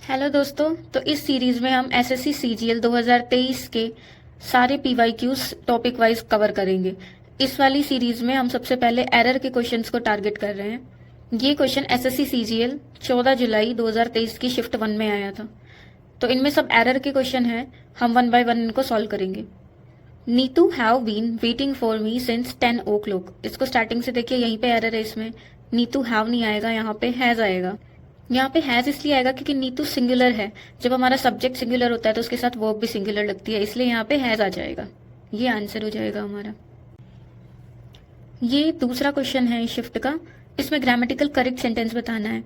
Hello दोस्तों, तो इस सीरीज में हम एसएससी सीजीएल 2023 के सारे पीवाईक्यूज टॉपिक वाइज कवर करेंगे। इस वाली सीरीज में हम सबसे पहले एरर के क्वेश्चंस को टारगेट कर रहे हैं। ये क्वेश्चन एसएससी सीजीएल 14 जुलाई 2023 की शिफ्ट 1 में आया था, तो इनमें सब एरर के क्वेश्चन हैं। हम 1 बाय 1 इनको सॉल्व करेंगे। Neetu have been waiting for me since 10 o'clock। इसको स्टार्टिंग से देखिए, यहीं पे एरर है। इसमें नीतू हैव नहीं आएगा, यहाँ पे हैज आएगा। यहाँ पे हैज इसलिए आएगा क्योंकि नीतू सिंगुलर है। जब हमारा सब्जेक्ट सिंगुलर होता है तो उसके साथ वर्ब भी सिंगुलर लगती है, इसलिए यहाँ पे हैज आ जाएगा। ये आंसर हो जाएगा हमारा। ये दूसरा क्वेश्चन है इस शिफ्ट का। इसमें ग्रामेटिकल करेक्ट सेंटेंस बताना है।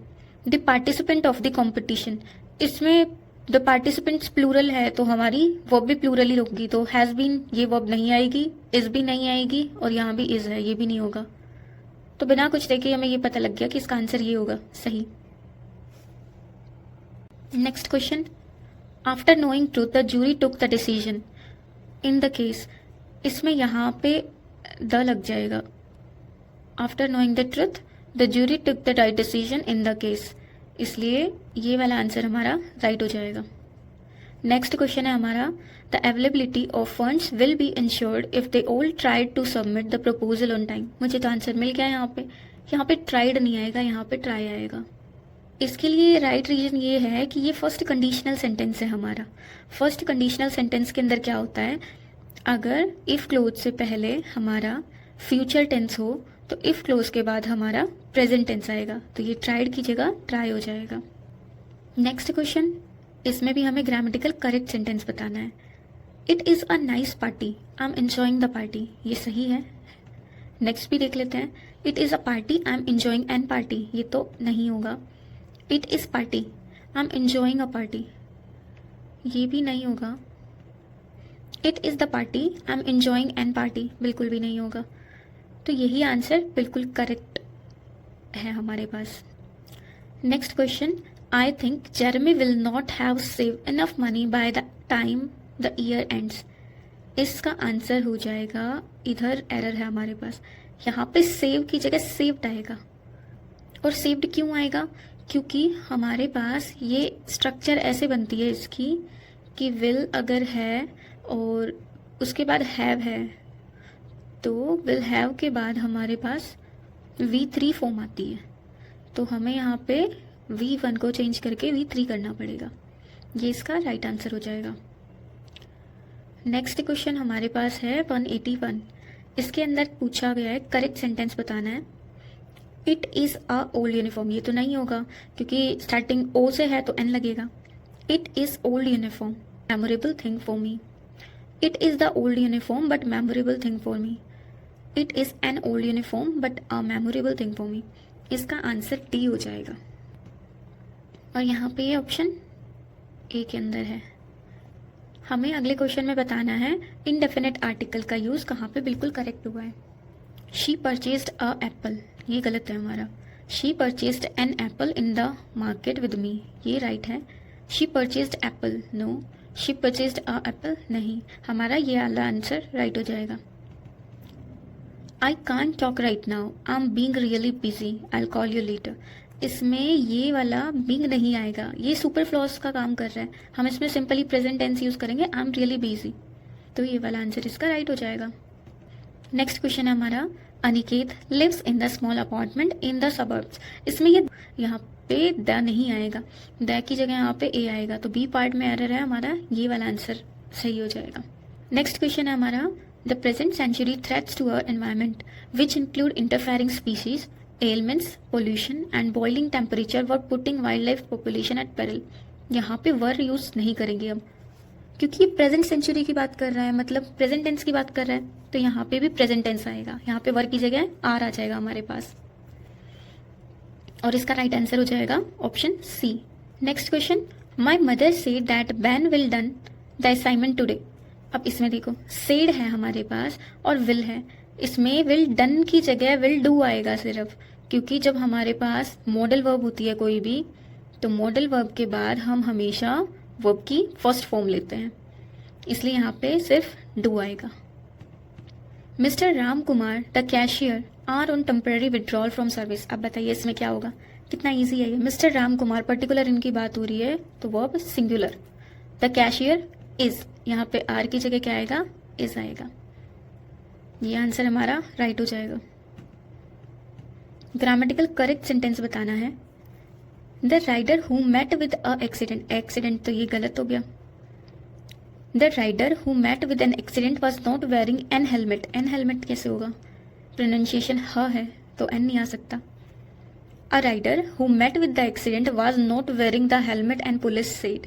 The participant of the competition, इसमें द पार्टिसिपेंट्स प्लूरल है तो हमारी वर्ब भी प्लूरल ही होगी, तो हैज बीन ये वर्ब नहीं आएगी, इज भी नहीं आएगी, और यहाँ भी इज है, ये भी नहीं होगा। तो बिना कुछ देखे हमें ये पता लग गया कि इसका आंसर ये होगा सही। Next question, after knowing truth the jury took the decision in the case. इसमें यहाँ पे द लग जाएगा। After knowing the truth the jury took the right decision in the case, इसलिए ये वाला आंसर हमारा राइट हो जाएगा। नेक्स्ट क्वेश्चन है हमारा, the availability of funds will be ensured if they all tried to submit the proposal on time. मुझे तो आंसर मिल गया यहाँ पे ट्राइड नहीं आएगा, यहाँ पे ट्राई आएगा। इसके लिए राइट रीजन ये है कि ये फर्स्ट कंडीशनल सेंटेंस है हमारा। फर्स्ट कंडीशनल सेंटेंस के अंदर क्या होता है, अगर इफ क्लोज से पहले हमारा फ्यूचर टेंस हो तो इफ क्लोज के बाद हमारा प्रेजेंट टेंस आएगा, तो ये ट्राइड की जगह ट्राई हो जाएगा। नेक्स्ट क्वेश्चन, इसमें भी हमें ग्रामेटिकल करेक्ट सेंटेंस बताना है। It is a nice party, I am enjoying the party, ये सही है। नेक्स्ट भी देख लेते हैं, it is a party I am enjoying an party, ये तो नहीं होगा। It is party I am enjoying a party, ये भी नहीं होगा। It is the party I am enjoying an party, बिल्कुल भी नहीं होगा। तो यही आंसर बिल्कुल करेक्ट है हमारे पास। Next question, I think Jeremy will not have save enough money by the time the year ends. इसका आंसर हो जाएगा, इधर एरर है हमारे पास, यहाँ पे सेव की जगह सेव्ड आएगा। और सेव्ड क्यों आएगा, क्योंकि हमारे पास ये स्ट्रक्चर ऐसे बनती है इसकी कि विल अगर है और उसके बाद हैव है, तो विल हैव के बाद हमारे पास V3 फॉर्म आती है, तो हमें यहाँ पे V1 को चेंज करके V3 करना पड़ेगा। ये इसका राइट आंसर हो जाएगा। नेक्स्ट क्वेश्चन हमारे पास है 181। इसके अंदर पूछा गया है करेक्ट सेंटेंस बताना है। It is a old uniform, ये तो नहीं होगा क्योंकि स्टार्टिंग ओ से है तो एन लगेगा। It is old uniform memorable thing for me. It is the old uniform but memorable thing for me. It is an old uniform but a memorable thing for me. इसका answer D हो जाएगा। और यहाँ पे ये option A के अंदर है। हमें अगले क्वेश्चन में बताना है इनडेफिनेट आर्टिकल का यूज़ कहाँ पे बिल्कुल करेक्ट हुआ है। शी परचेज्ड अ एप्पल, ये गलत है हमारा। She purchased an apple in the market with me, ये राइट है। She purchased apple, no. She purchased a apple, नहीं। हमारा ये वाला आंसर राइट हो जाएगा। I can't talk right now, I am being really busy, I will call you later. इसमें ये वाला बीइंग नहीं आएगा, ये सुपर फ्लॉज का काम कर रहा है। हम इसमें सिंपली प्रेजेंट टेंस यूज करेंगे, आई एम रियली बिजी, तो ये वाला आंसर इसका राइट हो जाएगा। नेक्स्ट क्वेश्चन है हमारा, Aniket lives in the small apartment in the suburbs. इसमें ये यहाँ पे द नहीं आएगा, द की जगह यहाँ पे ए आएगा, तो बी पार्ट में एरर है हमारा, ये वाला आंसर सही हो जाएगा। नेक्स्ट क्वेश्चन है हमारा, the present century threats to our environment which include interfering species, elements, pollution and boiling temperature were putting wild life population at peril. यहाँ पे वर यूज नहीं करेंगे हम, क्योंकि ये प्रेजेंट सेंचुरी की बात कर रहा है, मतलब प्रेजेंट टेंस की बात कर रहा है, तो यहाँ पे भी प्रेजेंट टेंस आएगा। यहाँ पे वर्क की जगह आर आ जाएगा हमारे पास, और इसका राइट आंसर हो जाएगा option C. Next question, my mother said that Ben will done the assignment today. अब इसमें देखो, सेड है हमारे पास और विल है, इसमें विल डन की जगह विल डू आएगा सिर्फ, क्योंकि जब हमारे पास मॉडल वर्ब होती है कोई भी, तो मॉडल वर्ब के बाद हम हमेशा वर्ब की फर्स्ट फॉर्म लेते हैं, इसलिए यहाँ पे सिर्फ डू आएगा। Mister Ram Kumar the cashier are on temporary withdrawal from service. अब बताइए इसमें क्या होगा, कितना इजी है ये। मिस्टर राम कुमार, पर्टिकुलर इनकी बात हो रही है तो verb singular. The cashier is, यहाँ पे आर की जगह क्या आएगा, इज आएगा। ये आंसर हमारा राइट हो जाएगा। ग्रामेटिकल करेक्ट सेंटेंस बताना है। The rider who met with a accident, accident तो ये गलत हो गया। The rider who met with an accident was not wearing an helmet, an helmet कैसे होगा, प्रोनाउंसिएशन ह है तो एन नहीं आ सकता। A rider who met with the accident was not wearing the helmet and police said.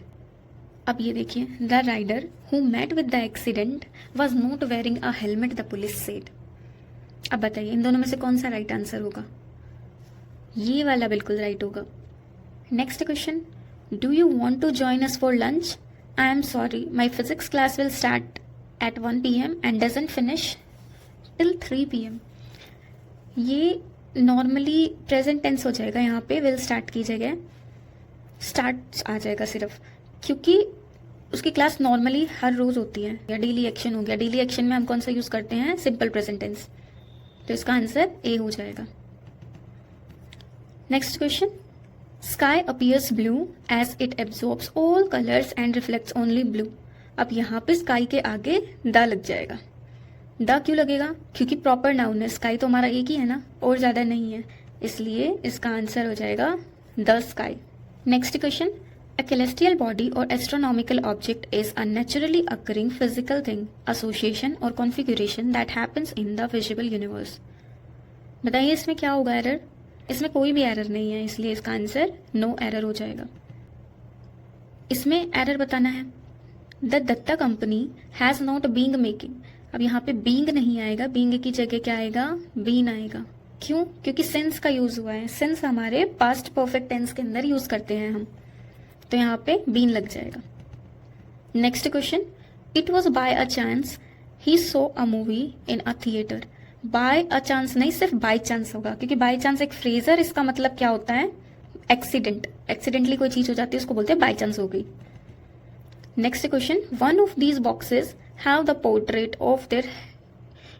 अब ये देखिए, the rider who met with the accident was not wearing a helmet the police said. अब बताइए इन दोनों में से कौन सा राइट आंसर होगा, ये वाला बिल्कुल राइट होगा। Next question, do you want to join us for lunch? I am sorry, my physics class will start at 1 PM and doesn't finish till 3 PM। ये नॉर्मली प्रेजेंट टेंस हो जाएगा, यहाँ पे विल स्टार्ट की जगह start आ जाएगा सिर्फ, क्योंकि उसकी क्लास नॉर्मली हर रोज होती है। या डेली एक्शन हो गया, डेली एक्शन में हम कौन सा यूज करते हैं, सिंपल प्रेजेंट टेंस, तो इसका आंसर ए हो जाएगा। Next question, sky appears blue as it absorbs all colours and reflects only blue. अब यहाँ पे स्काई के आगे द लग जाएगा। द क्यों लगेगा, क्योंकि प्रॉपर नाउन है, स्काई तो हमारा एक ही है ना, और ज्यादा नहीं है, इसलिए इसका आंसर हो जाएगा the sky. Next question, a celestial body or astronomical object is a naturally occurring physical thing, association or configuration that happens in the visible universe। बताइए इसमें क्या होगा एरर, इसमें कोई भी एरर नहीं है, इसलिए इसका आंसर नो एरर हो जाएगा। इसमें एरर बताना है, the Datta company has not being making. अब यहाँ पे बीइंग नहीं आएगा, बीइंग की जगह क्या आएगा, बीन आएगा। क्यों, क्योंकि सिंस का यूज हुआ है, सिंस हमारे पास्ट परफेक्ट टेंस के अंदर यूज करते हैं हम, तो यहाँ पे बीन लग जाएगा। Next question, it was by a chance he saw a movie in a theatre. By a chance नहीं, सिर्फ बाय चांस होगा, क्योंकि बाय चांस एक फ्रेजर, इसका मतलब क्या होता है, एक्सीडेंट, एक्सीडेंटली कोई चीज हो जाती है उसको बोलते हैं बाय चांस हो गई। Next question, one of these boxes have the portrait of their.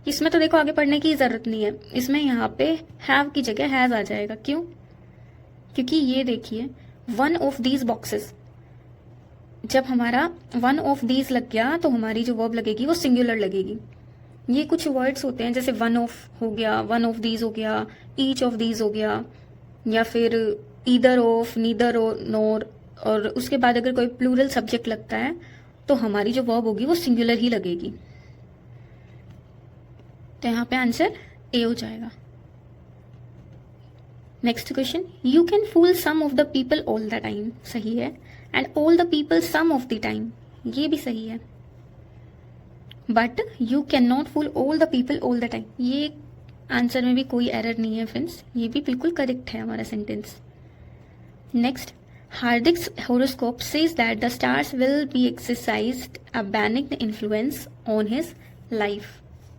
इसमें तो देखो आगे पढ़ने की जरूरत नहीं है, इसमें यहाँ पे हैव की जगह हैज आ जाएगा। क्यों, क्योंकि ये देखिए वन ऑफ दीज बॉक्सेस, जब हमारा वन ऑफ दीज लग गया तो हमारी जो वर्ब लगेगी वो सिंगुलर लगेगी। ये कुछ वर्ड्स होते हैं जैसे वन ऑफ हो गया, वन ऑफ दीज हो गया, ईच ऑफ दीज हो गया, या फिर ईदर ऑफ, नीदर नोर, और उसके बाद अगर कोई प्लूरल सब्जेक्ट लगता है तो हमारी जो वर्ब होगी वो सिंगुलर ही लगेगी। तो यहाँ पे आंसर ए हो जाएगा। Next question, you can fool some of the people all the time, सही है, and all the people some of the time, ये भी सही है, but you can not fool all the people all the time, ये answer में भी कोई एरर नहीं है फ्रेंड्स, ये भी बिल्कुल करेक्ट है हमारा sentence. Next, Hardik's horoscope says that the stars will be exercised a benign influence on his life।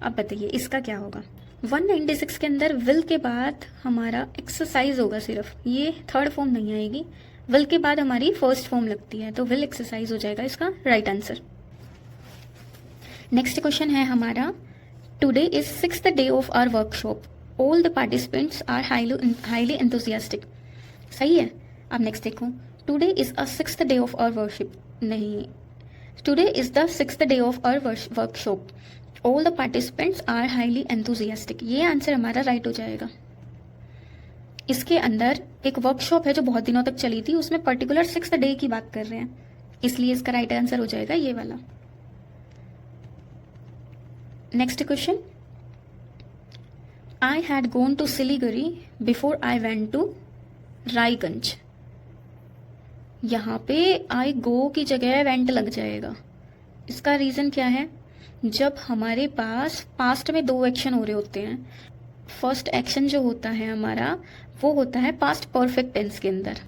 अब बताइए इसका क्या होगा। 196 के अंदर विल के बाद हमारा एक्सरसाइज होगा सिर्फ, ये थर्ड फॉर्म नहीं आएगी, विल के बाद हमारी फर्स्ट फॉर्म लगती है, तो विल एक्सरसाइज हो जाएगा इसका राइट आंसर। नेक्स्ट क्वेश्चन है हमारा, today is 6th day of our workshop, all the participants are highly enthusiastic, सही है। अब नेक्स्ट देखो, today is a 6th day of our worship, नहीं, today is the 6th day of our workshop, all the participants are highly enthusiastic, ये answer हमारा right हो जाएगा। इसके अंदर एक वर्कशॉप है जो बहुत दिनों तक चली थी, उसमें पर्टिकुलर 6th डे की बात कर रहे हैं, इसलिए इसका राइट आंसर हो जाएगा ये वाला। Next question, I had gone to Siliguri before I went to Raiganj. यहाँ पे आई गो की जगह वेंट लग जाएगा, इसका रीजन क्या है, जब हमारे पास पास्ट में दो एक्शन हो रहे होते हैं, फर्स्ट एक्शन जो होता है हमारा वो होता है पास्ट परफेक्ट टेंस के अंदर,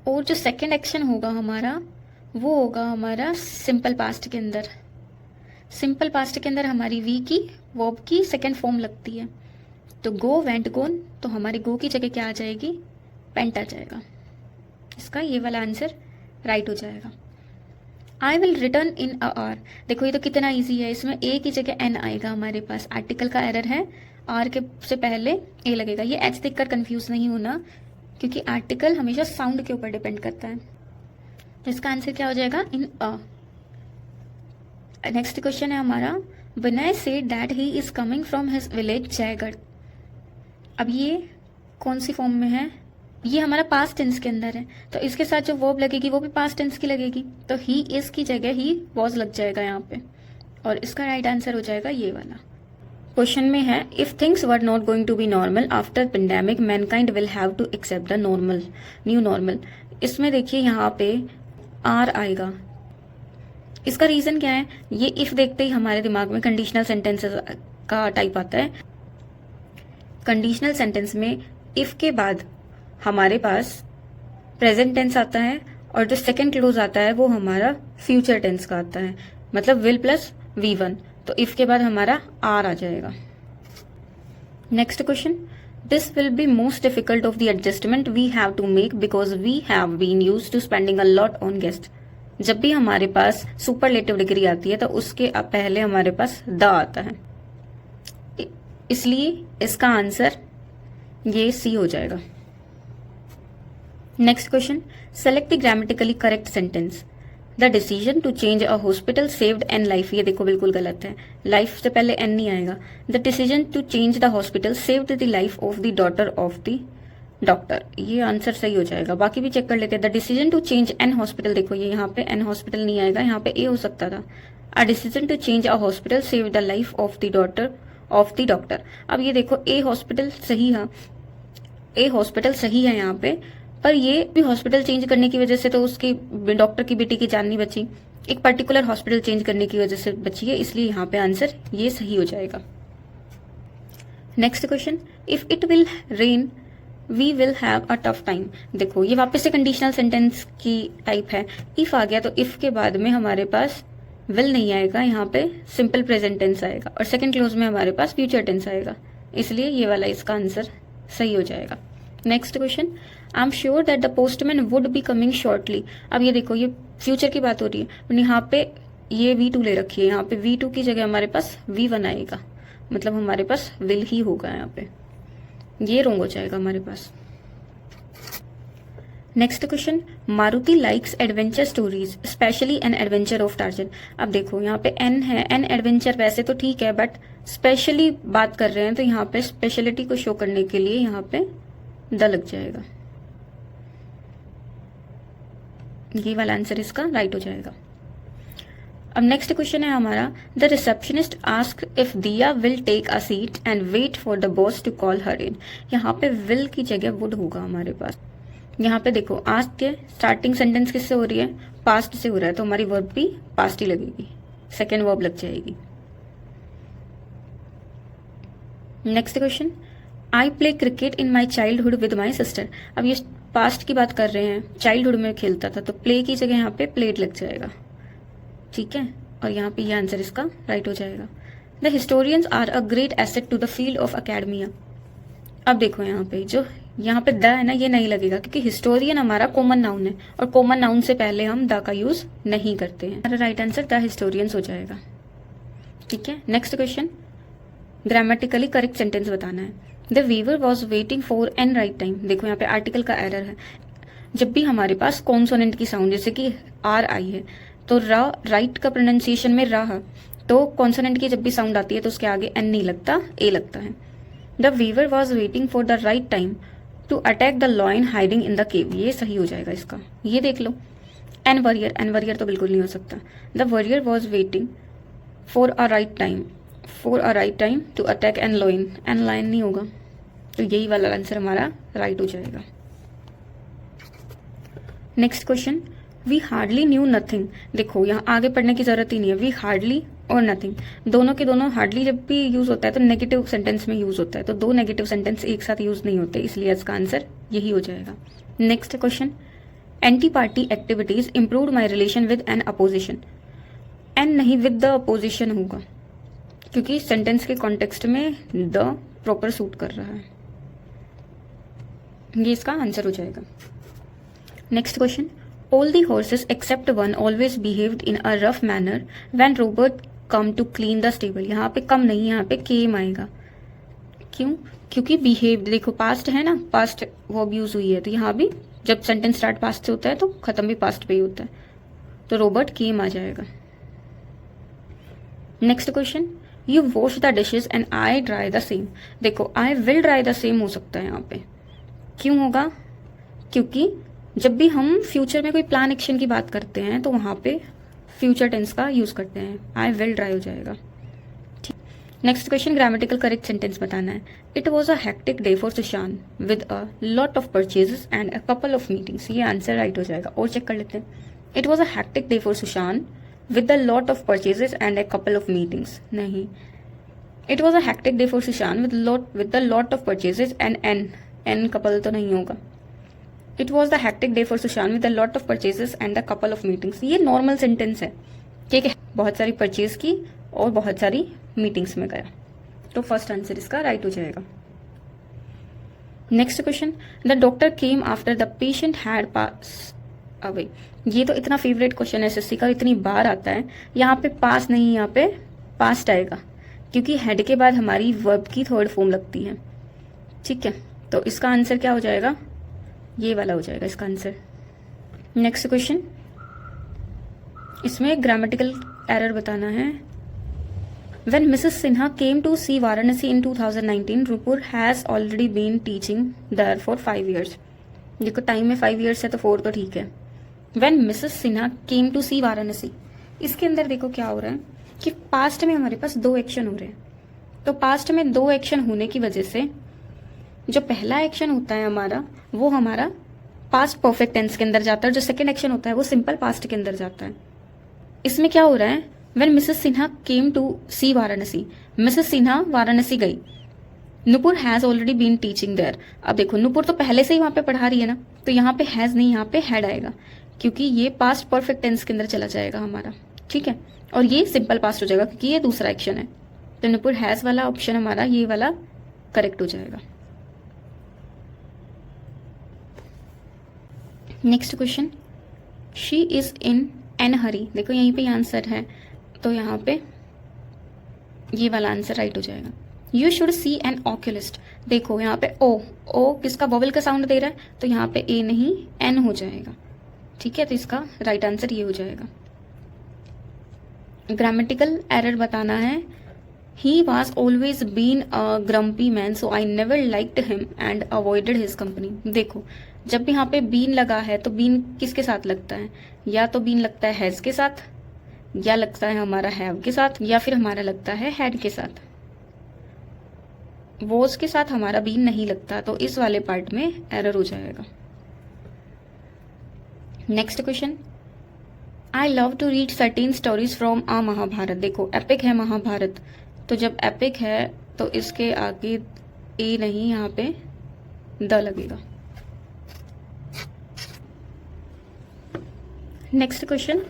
और जो सेकंड एक्शन होगा हमारा वो होगा हमारा सिंपल पास्ट के अंदर। सिंपल पास्ट के अंदर हमारी वी की वर्ब की सेकंड फॉर्म लगती है, तो गो वेंट गोन, तो हमारी गो की जगह क्या आ जाएगी, वेंट आ जाएगा, इसका ये वाला आंसर राइट हो जाएगा। I will return in a hour, देखो ये तो कितना इजी है, इसमें ए की जगह एन आएगा, हमारे पास आर्टिकल का एरर है, आर के से पहले ए लगेगा, ये एच देखकर कंफ्यूज नहीं होना, क्योंकि आर्टिकल हमेशा साउंड के ऊपर डिपेंड करता है। इसका आंसर क्या हो जाएगा? इन अ। नेक्स्ट क्वेश्चन है हमारा, Vinay said that he is coming from his village Jaigarh. अब ये कौन सी फॉर्म में है? ये हमारा पास्ट टेंस के अंदर है, तो इसके साथ जो वर्ब लगेगी वो भी पास्ट टेंस की लगेगी, तो ही इज की जगह ही वॉज लग जाएगा यहाँ पे, और इसका राइट आंसर हो जाएगा ये वाला। क्वेश्चन में है, if things were not going to be normal after pandemic mankind will have to accept the normal new normal. इसमें देखिए यहाँ पे आर आएगा। इसका रीजन क्या है? ये इफ देखते ही हमारे दिमाग में कंडीशनल सेंटेंसेस का टाइप आता है। कंडीशनल सेंटेंस में इफ के बाद हमारे पास प्रेजेंट टेंस आता है, और जो सेकंड क्लोज आता है वो हमारा फ्यूचर टेंस का आता है, मतलब विल प्लस V1, तो इफ के बाद हमारा आर आ जाएगा। Next question, this will be most difficult of the adjustment we have to make because we have been used to spending a lot on guest. जब भी हमारे पास सुपरलेटिव डिग्री आती है तो उसके पहले हमारे पास द आता है, इसलिए इसका आंसर ये सी हो जाएगा। Next question, select the grammatically correct sentence. The decision to change a hospital saved an life. ये देखो बिल्कुल गलत है, लाइफ से पहले एन नहीं आएगा। The decision to change the hospital saved the life of the daughter of the doctor. ये आंसर सही हो जाएगा। बाकी भी चेक कर लेते हैं। The decision to change an hospital, देखो ये यहाँ पे एन हॉस्पिटल नहीं आएगा, यहाँ पे ए हो सकता था। A decision to change a hospital save the life of the daughter of the doctor. अब ये देखो ए हॉस्पिटल सही है, ए हॉस्पिटल सही है यहाँ पे, पर ये भी हॉस्पिटल चेंज करने की वजह से तो उसकी डॉक्टर की बेटी की जान नहीं बची, एक पर्टिकुलर हॉस्पिटल चेंज करने की वजह से बची है, इसलिए यहाँ पे आंसर ये सही हो जाएगा। Next question, if it will rain we will have a tough time. देखो ये वापस से कंडीशनल सेंटेंस की टाइप है। इफ आ गया तो इफ के बाद में हमारे पास विल नहीं आएगा, यहाँ पे सिंपल प्रेजेंट टेंस आएगा, और सेकंड क्लोज में हमारे पास फ्यूचर टेंस आएगा, इसलिए ये वाला इसका आंसर सही हो जाएगा। Next question, I am sure that the postman would be coming shortly. अब ये देखो ये फ्यूचर की बात हो रही है, यहाँ पे ये V2 ले रखी है, यहाँ पे V2 की जगह हमारे पास V1 आएगा, मतलब हमारे पास विल ही होगा यहाँ पे, ये रॉन्ग हो जाएगा हमारे पास। Next question, Maruti likes adventure stories especially an adventure of Tarzan. अब देखो यहाँ पे एन है, एन एडवेंचर वैसे तो ठीक है, बट स्पेशली बात कर रहे हैं तो यहाँ पे स्पेशलिटी को शो करने के लिए यहाँ पे द लग जाएगा, ये वाला आंसर इसका राइट हो जाएगा। अब नेक्स्ट क्वेश्चन है हमारा, the receptionist ask if Diya will take a seat and wait for the boss to call her in. यहाँ पे विल की जगह वुड होगा हमारे पास। यहाँ पे देखो आस्क के स्टार्टिंग सेंटेंस किससे हो रही है? पास्ट से हो रहा है, तो हमारी वर्ब भी पास्ट ही लगेगी, सेकेंड वर्ब लग जाएगी। Next question, I play cricket in my childhood with my sister. अब ये पास्ट की बात कर रहे हैं, चाइल्डहुड में खेलता था, तो प्ले की जगह यहाँ पे प्लेड लग जाएगा, ठीक है, और यहाँ पे ये आंसर इसका राइट हो जाएगा। The historians are a great asset to the field of academia. अब देखो यहाँ पे जो यहाँ पे द है ना, ये नहीं लगेगा क्योंकि हिस्टोरियन हमारा कॉमन नाउन है, और कॉमन नाउन से पहले हम द का यूज नहीं करते हैं। हमारा राइट आंसर द हिस्टोरियंस हो जाएगा, ठीक है। Next question, grammatically correct sentence बताना है। The weaver was waiting for an right time. देखो यहाँ पे आर्टिकल का एरर है, जब भी हमारे पास कॉन्सोनेंट की साउंड जैसे कि आर आई है तो राइट का प्रोनाउंसिएशन में रा है, तो कॉन्सोनेंट की जब भी साउंड आती है तो उसके आगे एन नहीं लगता, ए लगता है। The weaver was waiting for the right time to attack the lion hiding in the cave. ये सही हो जाएगा इसका, ये देख लो। एन वरियर तो बिल्कुल नहीं हो सकता। The warrior was waiting for a right time to attack an lion नहीं होगा, तो यही वाला आंसर हमारा राइट हो जाएगा। Next question, we hardly knew nothing. देखो यहाँ आगे पढ़ने की जरूरत ही नहीं है, वी हार्डली और नथिंग दोनों के दोनों हार्डली जब भी यूज होता है तो नेगेटिव सेंटेंस में यूज होता है, तो दो नेगेटिव सेंटेंस एक साथ यूज नहीं होते, इसलिए इसका आंसर यही हो जाएगा। Next question, anti party activities improved my relation with an opposition. An नहीं विद द अपोजिशन होगा, क्योंकि सेंटेंस के कॉन्टेक्स्ट में द प्रॉपर सूट कर रहा है, ये इसका आंसर हो जाएगा। Next question, all the horses except one always behaved in a rough manner when robot come to clean the stable. यहाँ पे कम नहीं, यहाँ पे केम आएगा, क्यों? क्योंकि बिहेव, देखो पास्ट है ना, पास्ट वो अब यूज हुई है, तो यहाँ भी जब सेंटेंस स्टार्ट पास्ट से होता है तो खत्म भी पास्ट पे ही होता है, तो रोबर्ट केम आ जाएगा। Next question, you wash the dishes and I dry the same. देखो I will dry the same हो सकता है यहाँ पे, क्यों होगा? क्योंकि जब भी हम फ्यूचर में कोई प्लान एक्शन की बात करते हैं तो वहां पे फ्यूचर टेंस का यूज करते हैं, आई विल ड्राई हो जाएगा। Next question, grammatical correct sentence बताना है। It was a hectic day for Sushant with a lot of purchases and a couple of meetings, ये आंसर राइट हो जाएगा। और चेक कर लेते हैं, it was a hectic day for Sushant with a lot of purchases and a couple of meetings, नहीं, it was a hectic day for Sushant with a lot of purchases and N couple तो नहीं होगा। It was the hectic day for Sushant with a lot of purchases and a couple of meetings, ये normal sentence है, ठीक है, बहुत सारी purchase की और बहुत सारी मीटिंग्स में गया, तो फर्स्ट आंसर इसका राइट हो जाएगा। Next question, the doctor came after the patient had pass away, ये तो इतना फेवरेट क्वेश्चन है एसएससी का, इतनी बार आता है। यहाँ पे पास नहीं, यहाँ पे पास्ट आएगा, क्योंकि हेड के बाद हमारी वर्ब की थर्ड फॉर्म लगती है, ठीक है, तो इसका आंसर क्या हो जाएगा? ये वाला हो जाएगा इसका आंसर। नेक्स्ट क्वेश्चन, इसमें ग्रामेटिकल एरर बताना है। When Mrs. Sinha came to see Varanasi in 2019, Nupur has already been teaching there for 5 years. देखो टाइम में 5 years है तो 4 तो ठीक है। When Mrs. Sinha came to see Varanasi, इसके अंदर देखो क्या हो रहा है कि पास्ट में हमारे पास 2 एक्शन हो रहे हैं, तो पास्ट में 2 एक्शन होने की वजह से जो पहला एक्शन होता है हमारा वो हमारा पास्ट परफेक्ट टेंस के अंदर जाता है, जो सेकंड एक्शन होता है वो सिंपल पास्ट के अंदर जाता है। इसमें क्या हो रहा है, When Mrs. Sinha came to see Varanasi, Mrs. Sinha Varanasi गई, Nupur has already been teaching there. अब देखो नुपुर तो पहले से ही वहां पे पढ़ा रही है ना, तो यहाँ पे हैज नहीं, यहाँ पे हैड आएगा, क्योंकि ये पास्ट परफेक्ट टेंस के अंदर चला जाएगा हमारा, ठीक है, और ये सिंपल पास्ट हो जाएगा क्योंकि ये दूसरा एक्शन है, तो नुपुर हैज वाला ऑप्शन हमारा ये वाला करेक्ट हो जाएगा। Next question, she is in an hurry, देखो यहीं पे आंसर है, तो यहाँ पे ये वाला आंसर राइट हो जाएगा। You should see an oculist, देखो यहाँ पे ओ किसका वोवेल का साउंड दे रहा है, तो यहाँ पे ए नहीं एन हो जाएगा, ठीक है, तो इसका राइट आंसर ये हो जाएगा। ग्रामेटिकल एरर बताना है। He was always been a grumpy man so I never liked him and avoided his company. देखो जब भी यहाँ पे बीन लगा है तो बीन किसके साथ लगता है, या तो बीन लगता है हैज के साथ, या लगता है हमारा हैव के साथ, या फिर हमारा लगता है हैड के साथ। वॉज के साथ हमारा बीन नहीं लगता, तो इस वाले पार्ट में एरर हो जाएगा। Next question, I love to read certain stories from a Mahabharata, देखो एपिक है महाभारत, तो जब एपिक है तो इसके आगे ए नहीं, यहाँ पे द लगेगा। Next question,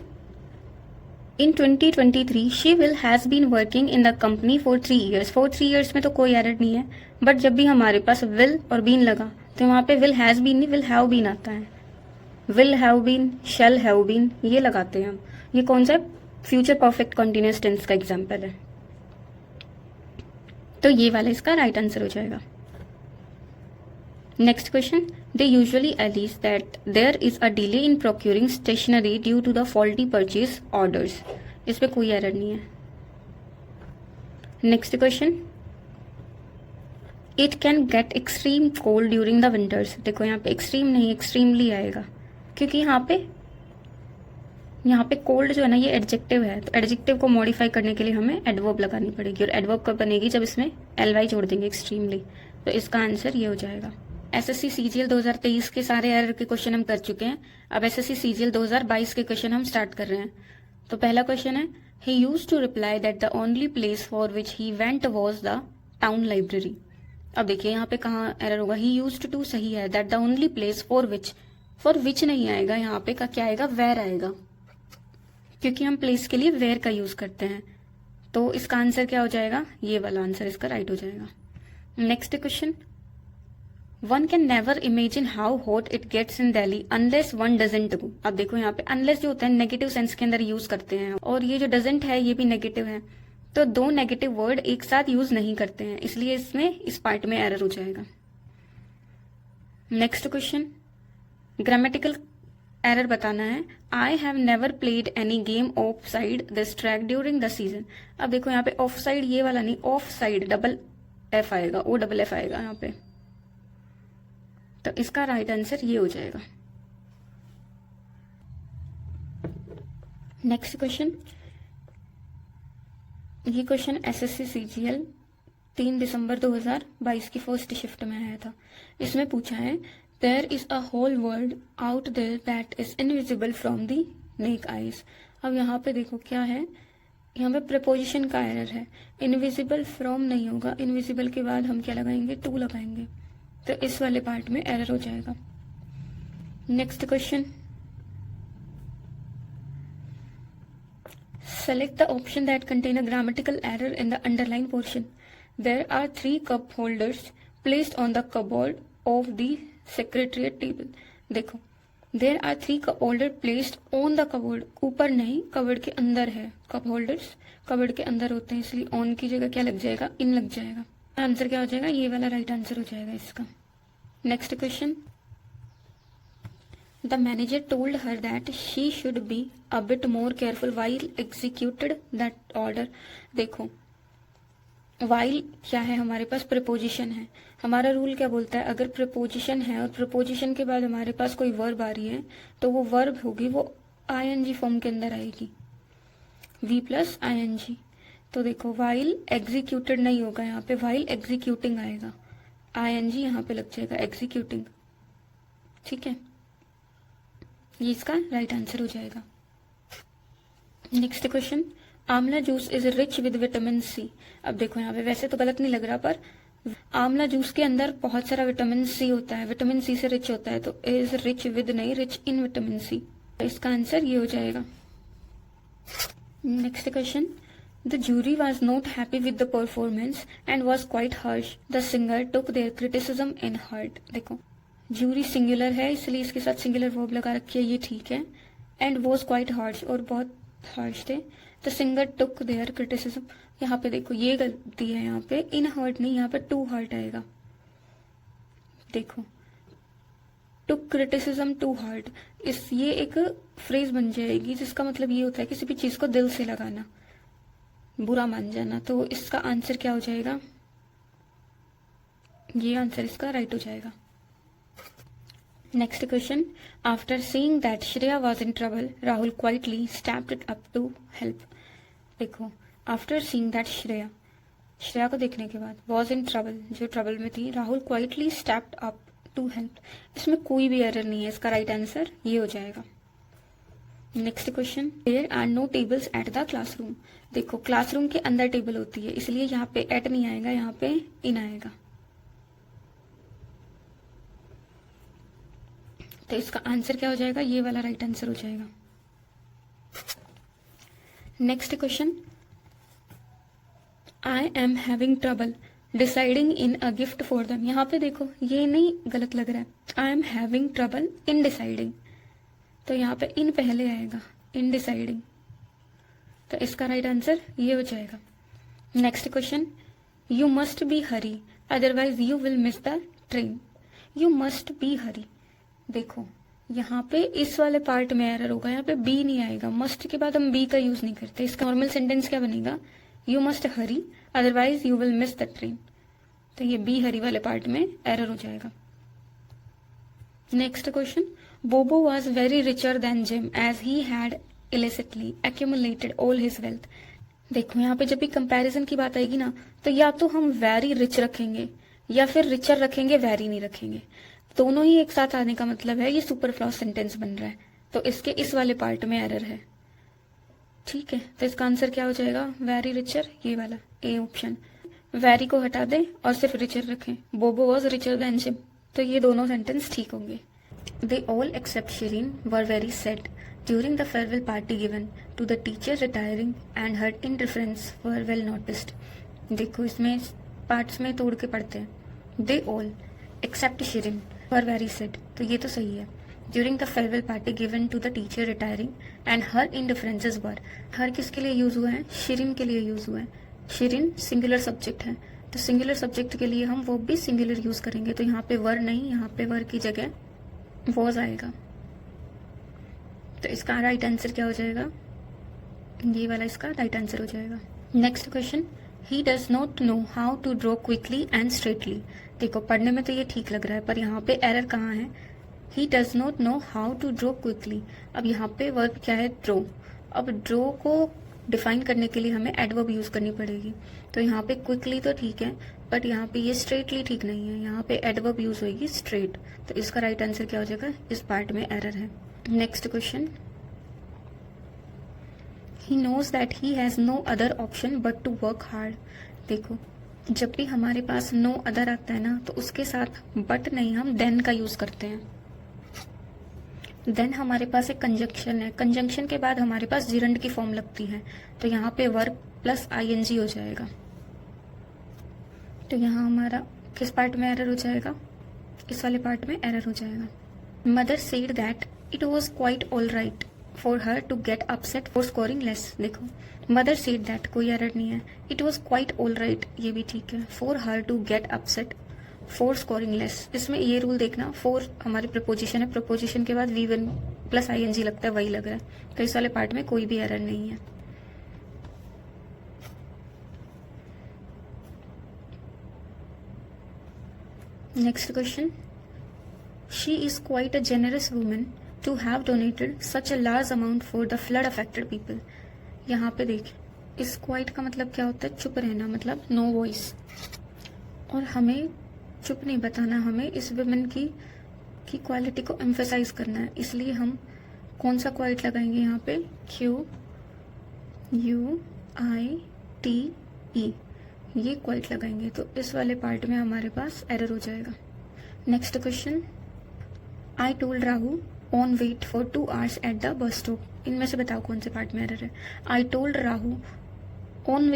in 2023 she will has been working in the company for 3 years। For 3 years में तो कोई एरर नहीं है, बट जब भी हमारे पास विल और बीन लगा तो वहाँ पे विल हैज बीन नहीं, विल हैव बीन आता है। Will have been, shall have been, ये लगाते हैं हम। ये कौन सा फ्यूचर परफेक्ट कंटिन्यूअस टेंस का एग्जाम्पल है, तो ये वाला इसका राइट आंसर हो जाएगा। Next question, they usually allege that there is a delay in procuring stationery due to the faulty purchase orders। इस पे कोई एरर नहीं है। Next question, it can get extreme cold during the winters, देखो यहाँ पे एक्सट्रीम नहीं extremely आएगा, क्योंकि यहाँ पे कोल्ड जो है ना ये एडजेक्टिव है, तो एडजेक्टिव को मॉडिफाई करने के लिए हमें एडवर्ब लगानी पड़ेगी, और एडवर्ब कब बनेगी, जब इसमें एल जोड़ देंगे एक्सट्रीमली, तो इसका आंसर ये हो जाएगा। एसएससी सीजीएल 2023 के सारे एरर के क्वेश्चन हम कर चुके हैं, अब एसएससी सीजीएल 2022 के क्वेश्चन हम स्टार्ट कर रहे हैं। तो पहला क्वेश्चन है, he used to reply that the only place for which he went was the town library. अब देखिए यहाँ पे कहाँ एरर होगा, ही यूज्ड टू सही है, that the only place for विच नहीं आएगा, यहाँ पे का क्या आएगा, वेयर आएगा, क्योंकि हम प्लेस के लिए वेयर का यूज करते हैं, तो इसका आंसर क्या हो जाएगा, ये वाला आंसर इसका राइट हो जाएगा। Next question, one can never imagine how hot it gets in Delhi unless one doesn't go. अब देखो यहाँ पे अनलेस जो होता है नेगेटिव सेंस के अंदर यूज करते हैं, और ये जो डजंट है ये भी नेगेटिव है, तो दो नेगेटिव वर्ड एक साथ यूज नहीं करते हैं, इसलिए इसमें इस पार्ट में एरर हो जाएगा। नेक्स्ट क्वेश्चन, ग्रामेटिकल एरर बताना है। I have never played any game of side this track during the season. अब देखो यहाँ पे ऑफ साइड ये वाला नहीं, ऑफ साइड डबल एफ आएगा, ओ डबल एफ आएगा यहाँ पे, तो इसका राइट आंसर ये हो जाएगा। नेक्स्ट क्वेश्चन, ये क्वेश्चन एसएससी सीजीएल 3 दिसंबर 2022 की फर्स्ट शिफ्ट में आया था। इसमें पूछा है there is a whole world out there that is invisible from the naked eyes. अब यहाँ पे देखो क्या है, यहाँ पे प्रपोजिशन का एरर है, इनविजिबल फ्रॉम नहीं होगा, इनविजिबल के बाद हम क्या लगाएंगे, टू लगाएंगे, तो इस वाले पार्ट में एरर हो जाएगा। Next question, select the option that contain a grammatical error in the underlined portion. There are 3 cup holders placed on the cupboard of the secretariat table. देखो, there are 3 cup holders placed on the cupboard, ऊपर नहीं, cupboard के अंदर है। cup holders cupboard के अंदर होते हैं, इसलिए on की जगह क्या लग जाएगा, in लग जाएगा। आंसर क्या हो जाएगा, ये वाला राइट आंसर हो जाएगा इसका। Next question, The manager told her that she should be a bit more careful while executed that order. देखो, while क्या है, हमारे पास preposition है। हमारा रूल क्या बोलता है, अगर preposition है और preposition के बाद हमारे पास कोई verb आ रही है तो वो verb होगी, वो ing फॉर्म के अंदर आएगी, v प्लस ing। तो देखो while executed नहीं होगा, यहाँ पे while executing आएगा, ing यहाँ पे लग जाएगा, executing। ठीक है, ये इसका राइट आंसर हो जाएगा। Next question, amla juice is rich with vitamin C. अब देखो यहाँ पे वैसे तो गलत नहीं लग रहा, पर आंवला जूस के अंदर बहुत सारा विटामिन सी होता है, विटामिन सी से रिच होता है, तो इज रिच विद नहीं, रिच इन विटामिन सी, इसका आंसर ये हो जाएगा। Next question, the jury was not happy with the performance and was quite harsh, the singer took their criticism in heart. देखो, जूरी सिंगुलर है इसलिए इसके साथ सिंगुलर वर्ब लगा रखी है, ये ठीक है। एंड वॉज क्वाइट हार्श, और बहुत हार्श थे। The singer took their criticism, यहाँ पे देखो ये गलती है, यहाँ पे इन हर्ट नहीं, यहाँ पे टू हर्ट आएगा। देखो, टुक क्रिटिसिज्म टू हार्ट, इस ये एक फ्रेज बन जाएगी जिसका मतलब ये होता है किसी भी चीज को दिल से लगाना, बुरा मान जाना। तो इसका आंसर क्या हो जाएगा, ये आंसर इसका राइट हो जाएगा। Next question, after seeing that Shreya was in trouble, Rahul quietly stepped up to help. देखो, after seeing that श्रेया को देखने के बाद, was in trouble, जो ट्रबल में थी, Rahul quietly stepped up to help, इसमें कोई भी एरर नहीं है, इसका राइट आंसर ये हो जाएगा। Next question, there are no tables at the classroom. देखो, क्लासरूम के अंदर टेबल होती है, इसलिए यहाँ पे एट नहीं आएगा, यहाँ पे इन आएगा, तो इसका आंसर क्या हो जाएगा, ये वाला राइट आंसर हो जाएगा। Next question, I am having trouble deciding in a gift for them. यहाँ पे देखो ये नहीं, गलत लग रहा है, I am having trouble in deciding, तो यहाँ पे इन पहले आएगा, इन डिसाइडिंग, तो इसका राइट आंसर ये हो जाएगा। Next question, you must be hurry otherwise you will miss the train. You must be hurry, देखो यहाँ पे इस वाले पार्ट में एरर होगा, यहाँ पे बी नहीं आएगा, मस्ट के बाद हम बी का यूज नहीं करते। इसका नॉर्मल सेंटेंस क्या बनेगा, you must Hari otherwise you will miss the train, तो ये बी हरी वाले पार्ट में एरर हो जाएगा। Next question, Bobo was very richer than Jim as he had illicitly accumulated all his wealth. देखो यहाँ पे जब भी कंपैरिजन की बात आएगी ना, तो या तो हम वेरी रिच रखेंगे या फिर रिचर रखेंगे, वेरी नहीं रखेंगे, दोनों ही एक साथ आने का मतलब है ये सुपरफ्लॉस सेंटेंस बन रहा है, तो इसके इस वाले पार्ट में एरर है। ठीक है, तो इसका आंसर क्या हो जाएगा, वेरी रिचर, ये वाला ए ऑप्शन। वेरी को हटा दें और सिर्फ रिचर रखें, बोबो वॉज रिचर देन जिम, तो ये दोनों सेंटेंस ठीक होंगे। They all except Shirin were very sad during the farewell party given to the teacher retiring and her indifference were well noticed. देखो इसमें पार्ट्स में तोड़ के पढ़ते हैं, they all except Shirin were very sad, तो ये तो सही है। During the farewell party given to the teacher retiring and her indifferences were, her किसके लिए यूज हुआ है, शिरीन के लिए यूज हुआ है, शिरिन सिंगुलर सब्जेक्ट है, तो सिंगुलर सब्जेक्ट के लिए हम वो भी सिंगुलर यूज़ करेंगे, तो यहाँ पे वर नहीं, यहाँ पे वर की जगह वॉज आएगा। तो इसका राइट आंसर क्या हो जाएगा, ये वाला इसका राइट आंसर हो जाएगा। Next question, he does not know how to draw quickly and straightly. देखो पढ़ने में तो ये ठीक लग रहा है, पर यहाँ पे एरर कहाँ है, he does not know how to draw quickly. अब यहाँ पे वर्ब क्या है, ड्रॉ। अब ड्रॉ को डिफाइन करने के लिए हमें एडवर्ब यूज़ करनी पड़ेगी, तो यहाँ पे क्विकली तो ठीक है, बट यहाँ पे ये स्ट्रेटली ठीक नहीं है, यहाँ पे एडवर्ब यूज़ होगी स्ट्रेट। तो इसका राइट आंसर क्या हो जाएगा, इस पार्ट में एरर है। Next question, he knows that he has no other option but to work hard. देखो जब भी हमारे पास नो अदर आता है ना, तो उसके साथ बट नहीं, हम देन का यूज़ करते हैं। देन हमारे पास एक कंजंक्शन है, कंजंक्शन के बाद हमारे पास जिरंड की फॉर्म लगती है, तो यहाँ पे वर्ब प्लस आईएनजी हो जाएगा। तो यहाँ हमारा किस पार्ट में एरर हो जाएगा, इस वाले पार्ट में एरर हो जाएगा। Mother said that it was quite all right for her to get upset for scoring less. देखो मदर सेड दैट, कोई एरर नहीं है, it was quite all right, ये भी ठीक है, for her to get upset for scoring less. इसमें ये रूल देखना, फॉर हमारी प्रपोजिशन है, प्रपोजिशन के बाद V1 प्लस आईएनजी लगता है, वही लग रहा है, तो इस वाले पार्ट में कोई भी एरर नहीं है। Next question, she is quite a generous woman to have donated such a large amount for the flood affected people. यहाँ पे देख, इस क्वाइट का मतलब क्या होता है, चुप रहना, मतलब नो वॉइस, और हमें चुप नहीं बताना, हमें इस वुमेन की क्वालिटी को एम्फेसाइज करना है, इसलिए हम कौन सा क्वाइट लगाएंगे यहाँ पे, QUITE, ये क्वाइट लगाएंगे, तो इस वाले पार्ट में हमारे पास एरर हो जाएगा। Next question, I told Rahu on wait for 2 hours at the bus stop. इनमें से बताओ कौन से पार्ट में एरर है। I told Rahu on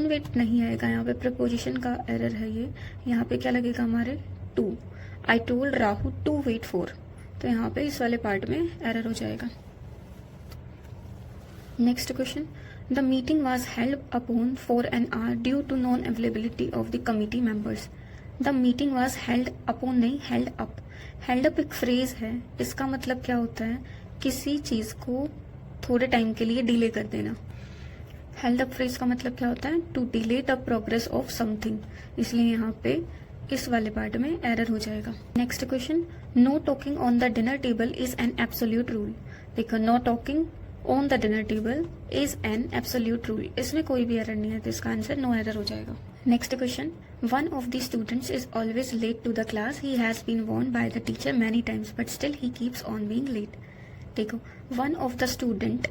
wait नहीं आएगा, यहाँ पे प्रपोजिशन का एरर है ये, यहाँ पे क्या लगेगा हमारे, to. I told Rahu to wait for, तो यहाँ पे इस वाले पार्ट में एरर हो जाएगा। Next question, the meeting was held upon for an hour due to non availability of the committee members. The meeting was held upon नहीं, held up. Held up एक फ्रेज है, इसका मतलब क्या होता है, किसी चीज को थोड़े टाइम के लिए डिले कर देना। हेल्ड अप फ्रेज का मतलब क्या होता है, to delay the progress of something, इसलिए यहाँ पे इस वाले पार्ट में एरर हो जाएगा। Next question, no talking on the dinner table is an absolute rule. देखो no talking on the dinner table is an absolute rule, इसमें कोई भी एरर नहीं है, तो इसका आंसर नो एरर हो जाएगा। Next question, one of the students is always late to the class, he has been warned by the teacher many times but still he keeps on being late. देखो one of the student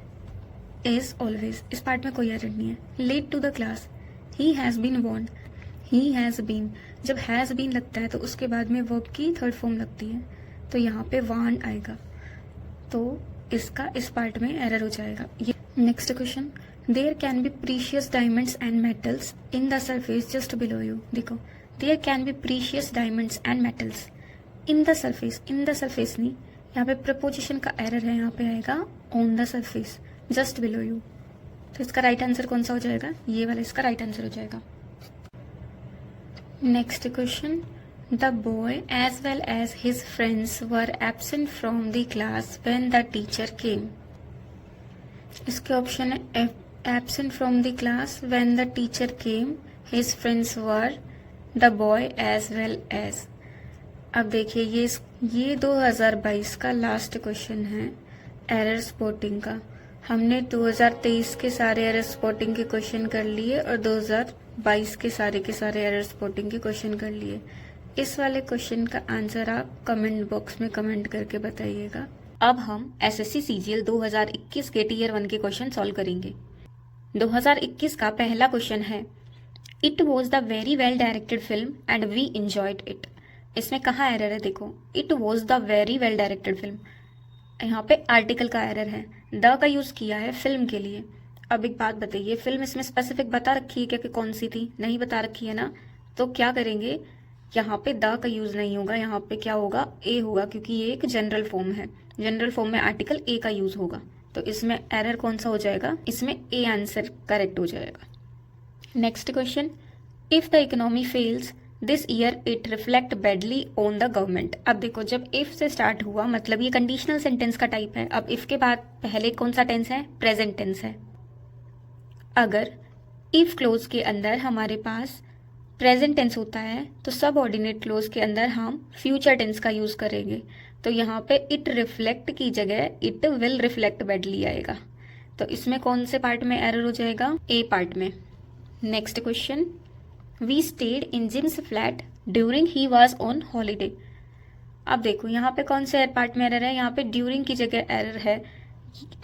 is always, इस part में कोई error नहीं है, late to the class, he has been warned, he has been, जब has been लगता है तो उसके बाद में वर्ब की थर्ड फॉर्म लगती है, तो यहाँ पे वार्न आएगा, तो इसका इस पार्ट में एरर हो जाएगा। ये next question, there can be precious diamonds and metals in the surface just below you. देखो there can be precious diamonds and metals in the surface नहीं, यहाँ पे प्रपोजिशन का एरर है, यहाँ पे आएगा on the surface just below you, तो इसका राइट आंसर कौन सा हो जाएगा, ये वाला इसका राइट आंसर हो जाएगा। Next question, the boy as well as his friends were absent from the class when the teacher came. इसके ऑप्शन है absent from the class, when the teacher came, his friends were, the boy as well as. अब देखिए ये 2022 का last question है error spotting का। हमने 2023 के सारे एरर स्पॉटिंग के क्वेश्चन कर लिए और 2022 के सारे एरर स्पॉटिंग के क्वेश्चन कर लिए। इस वाले क्वेश्चन का आंसर आप कमेंट बॉक्स में कमेंट करके बताइएगा। अब हम एसएससी सीजीएल 2021 के टीयर 1 के क्वेश्चन सॉल्व करेंगे। 2021 का पहला क्वेश्चन है, it was the very well directed film and we enjoyed it. इसमें कहाँ एरर है, देखो it was the very well directed film, यहाँ पे आर्टिकल का एरर है, द का यूज किया है फिल्म के लिए। अब एक बात बताइए, फिल्म इसमें स्पेसिफिक बता रखी है क्या कि कौन सी थी, नहीं बता रखी है ना, तो क्या करेंगे, यहाँ पे द का यूज नहीं होगा, यहाँ पे क्या होगा, ए होगा, क्योंकि ये एक जनरल फॉर्म है, जनरल फॉर्म में आर्टिकल ए का यूज होगा, तो इसमें एरर कौन सा हो जाएगा, इसमें ए आंसर करेक्ट हो जाएगा। Next question, if the economy fails this year it reflect badly on the government. अब देखो, जब इफ से स्टार्ट हुआ मतलब ये कंडीशनल सेंटेंस का टाइप है। अब इफ के बाद पहले कौन सा टेंस है? प्रेजेंट टेंस है। अगर इफ क्लोज के अंदर हमारे पास प्रेजेंट टेंस होता है तो सब ऑर्डिनेट क्लोज के अंदर हम फ्यूचर टेंस का यूज करेंगे। तो यहाँ पे इट रिफ्लेक्ट की जगह इट विल रिफ्लेक्ट बैडली आएगा। तो इसमें कौन से पार्ट में एरर हो जाएगा? ए पार्ट में। Next question, we stayed in Jim's flat during he was on holiday. अब देखो यहाँ पे कौन से पार्ट में एरर है? यहाँ पे ड्यूरिंग की जगह एरर है।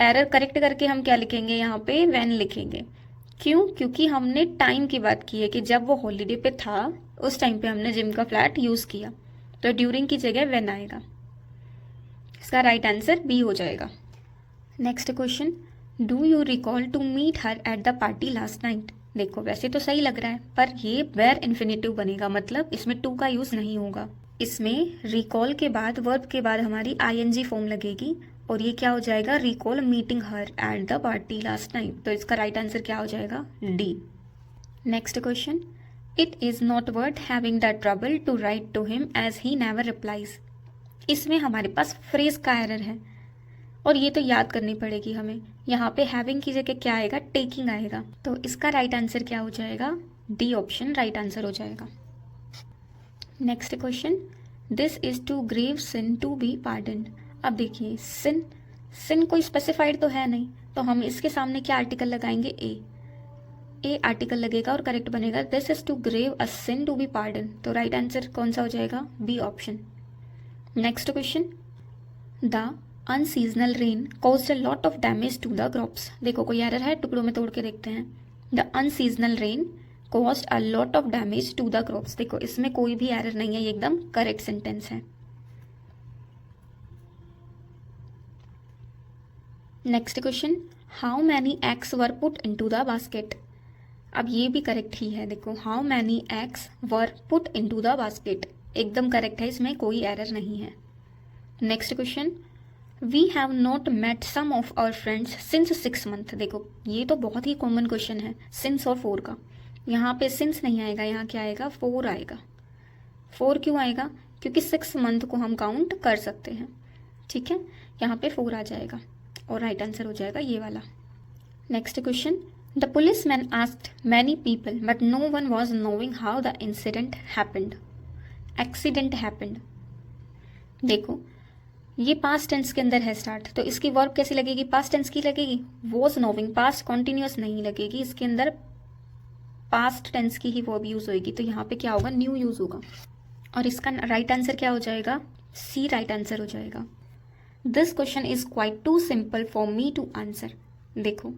एरर करेक्ट करके हम क्या लिखेंगे? यहाँ पे व्हेन लिखेंगे। क्यों? क्योंकि हमने टाइम की बात की है कि जब वो हॉलीडे पे था उस टाइम पे हमने जिम का फ्लैट यूज किया। तो ड्यूरिंग की जगह व्हेन आएगा। इसका राइट आंसर बी हो जाएगा। Next question, do you recall to meet her at the party last night. देखो वैसे तो सही लग रहा है पर ये वेर इन्फिनेटिव बनेगा, मतलब इसमें टू का यूज नहीं होगा। इसमें रिकॉल के बाद वर्ब के बाद हमारी आईएनजी फॉर्म लगेगी और ये क्या हो जाएगा? Recall meeting her at the party last night. तो इसका राइट आंसर क्या हो जाएगा? D. Next question, it is not worth having the trouble to write to him as he never replies. इसमें हमारे पास फ्रेज का एरर है और ये तो याद करनी पड़ेगी हमें। यहाँ पे हैविंग की जगह क्या आएगा? टेकिंग आएगा। तो इसका राइट आंसर क्या हो जाएगा? डी ऑप्शन राइट आंसर हो जाएगा। Next question, this is too grave sin to be pardoned. अब देखिए सिन कोई स्पेसिफाइड तो है नहीं, तो हम इसके सामने क्या आर्टिकल लगाएंगे? ए आर्टिकल लगेगा और करेक्ट बनेगा this is too grave a sin to be pardon. तो राइट आंसर कौन सा हो जाएगा? B option. Next question, the unseasonal rain caused a lot of damage to the crops. देखो कोई एरर है? टुकड़ों में तोड़ के देखते हैं। The unseasonal rain caused a lot of damage to the crops. देखो इसमें कोई भी एरर नहीं है, ये एकदम करेक्ट सेंटेंस है। Next question, how many eggs were put into the basket. अब ये भी करेक्ट ही है। देखो how many eggs were put into the basket एकदम करेक्ट है, इसमें कोई एरर नहीं है। Next question, we have not met some of our friends since 6 months। देखो ये तो बहुत ही कॉमन क्वेश्चन है सिंस और फोर का। यहाँ पे सिंस नहीं आएगा, यहाँ क्या आएगा? फोर आएगा। फोर क्यों आएगा? क्योंकि 6 month को हम काउंट कर सकते हैं। ठीक है, यहाँ पे 4 आ जाएगा और राइट आंसर हो जाएगा ये वाला। Next question, the police man asked many people but no one was knowing how the incident happened. Accident happened. देखो ये पास्ट टेंस के अंदर है स्टार्ट, तो इसकी वर्ब कैसी लगेगी? पास्ट टेंस की लगेगी। वॉज नोविंग, पास्ट कॉन्टिन्यूस नहीं लगेगी, इसके अंदर पास्ट टेंस की ही वर्ब यूज होगी। तो यहाँ पे क्या होगा? न्यू यूज होगा। और इसका राइट आंसर क्या हो जाएगा? सी राइट आंसर हो जाएगा। This question is quite too simple for me to answer. देखो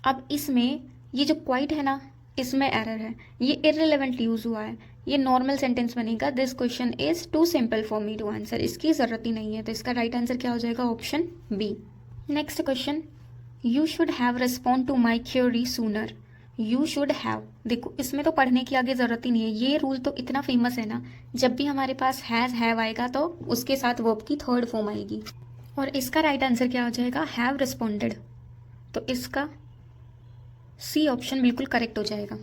अब इसमें ये जो क्वाइट है ना, इसमें एरर है, ये इररिलेवेंट यूज हुआ है, ये नॉर्मल सेंटेंस बनेगा। This question is too simple for me to answer, इसकी जरूरत ही नहीं है। तो इसका राइट आंसर क्या हो जाएगा? Option B. Next question, you should have respond to my query sooner. You should have, देखो इसमें तो पढ़ने की आगे जरूरत ही नहीं है, ये रूल तो इतना फेमस है ना, जब भी हमारे पास हैज हैव आएगा तो उसके साथ वर्ब की थर्ड फॉर्म आएगी। और इसका राइट आंसर क्या हो जाएगा? Have responded. तो इसका सी ऑप्शन बिल्कुल करेक्ट हो जाएगा।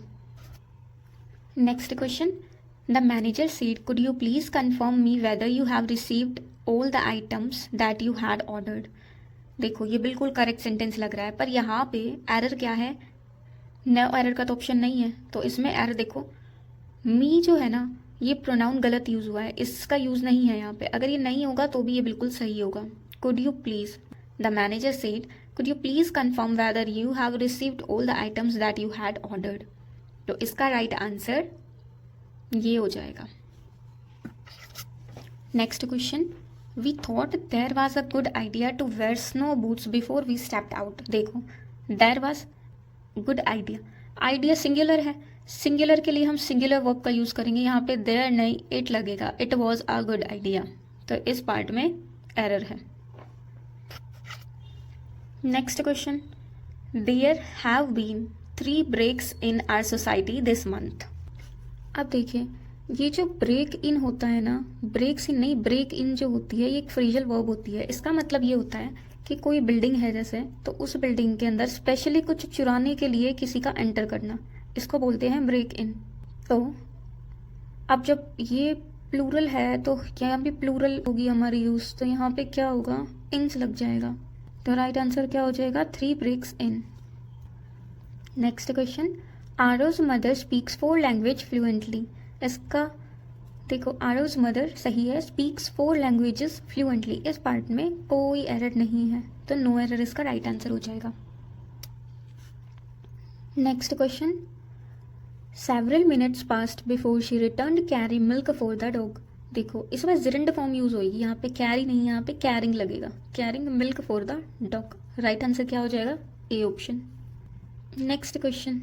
Next question, the manager said could you please confirm me whether you have received all the items that you had ordered. देखो ये बिल्कुल करेक्ट सेंटेंस लग रहा है, पर यहाँ पे एरर क्या है? नो एरर का तो ऑप्शन नहीं है, तो इसमें एरर देखो, मी जो है ना ये प्रोनाउन गलत यूज हुआ है, इसका यूज नहीं है यहाँ पे। अगर ये नहीं होगा तो भी ये बिल्कुल सही होगा। Could you please, the manager said could you please confirm whether you have received all the items that you had ordered. तो इसका राइट आंसर ये हो जाएगा। Next question, we thought there was a good idea to wear snow boots before we stepped out. देखो there was good idea, idea singular है, singular के लिए हम सिंगुलर वर्ब का यूज करेंगे। यहाँ पे देयर नहीं, इट लगेगा। It was a good idea, तो इस पार्ट में एरर है। Next question, there have been 3 breaks in our society this month. अब देखिए ये जो ब्रेक इन होता है ना, ब्रेक्स इन नहीं, ब्रेक इन जो होती है ये एक फ्रेजल वर्ब होती है। इसका मतलब ये होता है कि कोई बिल्डिंग है जैसे, तो उस बिल्डिंग के अंदर स्पेशली कुछ चुराने के लिए किसी का एंटर करना, इसको बोलते हैं ब्रेक इन। तो अब जब ये प्लूरल है तो यहाँ भी प्लूरल होगी हमारी यूज़, तो यहाँ पे क्या होगा, इंस लग जाएगा। तो राइट आंसर क्या हो जाएगा, 3 ब्रेक्स इन। नेक्स्ट क्वेश्चन, आरोज मदर स्पीक्स 4 लैंग्वेज फ्लुएंटली। इसका देखो, आरोज मदर सही है, स्पीक्स 4 लैंग्वेजेस फ्लुएंटली, इस पार्ट में कोई एरर नहीं है, तो नो एरर इसका राइट आंसर हो जाएगा। Next question, several minutes past before she return carry milk for the dog. देखो इसमें जिरंड फॉर्म यूज होगी, यहाँ पे कैरी नहीं, यहाँ पे कैरिंग लगेगा, carrying milk for the dog. Right answer क्या हो जाएगा, A option. Next question,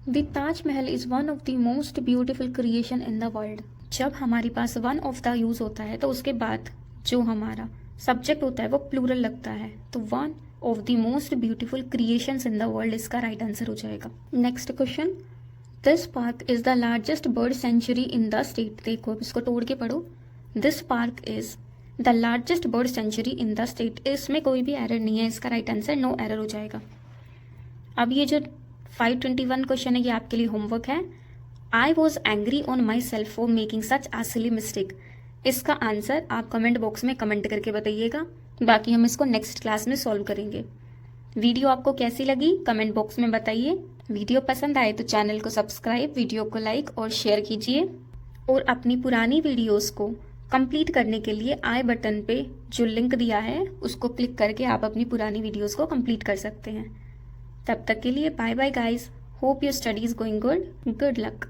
the Taj Mahal is one of the most beautiful creation in the world. जब हमारे पास वन ऑफ द यूज होता है तो उसके बाद जो हमारा सब्जेक्ट होता है वो प्लूरल लगता है, तो one of the most beautiful creations in the world इसका राइट आंसर हो जाएगा। Next question, this park is the largest bird sanctuary in the state. देखो अब इसको तोड़ के पढ़ो, this park is the largest bird sanctuary in the state, इसमें कोई भी एरर नहीं है, इसका राइट आंसर नो एरर हो जाएगा। अब ये जो 521 क्वेश्चन है ये आपके लिए होमवर्क है। I was angry on my self for making such a silly mistake, इसका आंसर आप कमेंट बॉक्स में कमेंट करके बताइएगा, बाकी हम इसको नेक्स्ट क्लास में सॉल्व करेंगे। वीडियो आपको कैसी लगी कमेंट बॉक्स में बताइए। वीडियो पसंद आए तो चैनल को सब्सक्राइब, वीडियो को लाइक और शेयर कीजिए, और अपनी पुरानी वीडियोस को कंप्लीट करने के लिए आई बटन पे जो लिंक दिया है उसको क्लिक करके आप अपनी पुरानी वीडियोस को कंप्लीट कर सकते हैं। तब तक के लिए bye bye guys, hope your study is going good, good luck.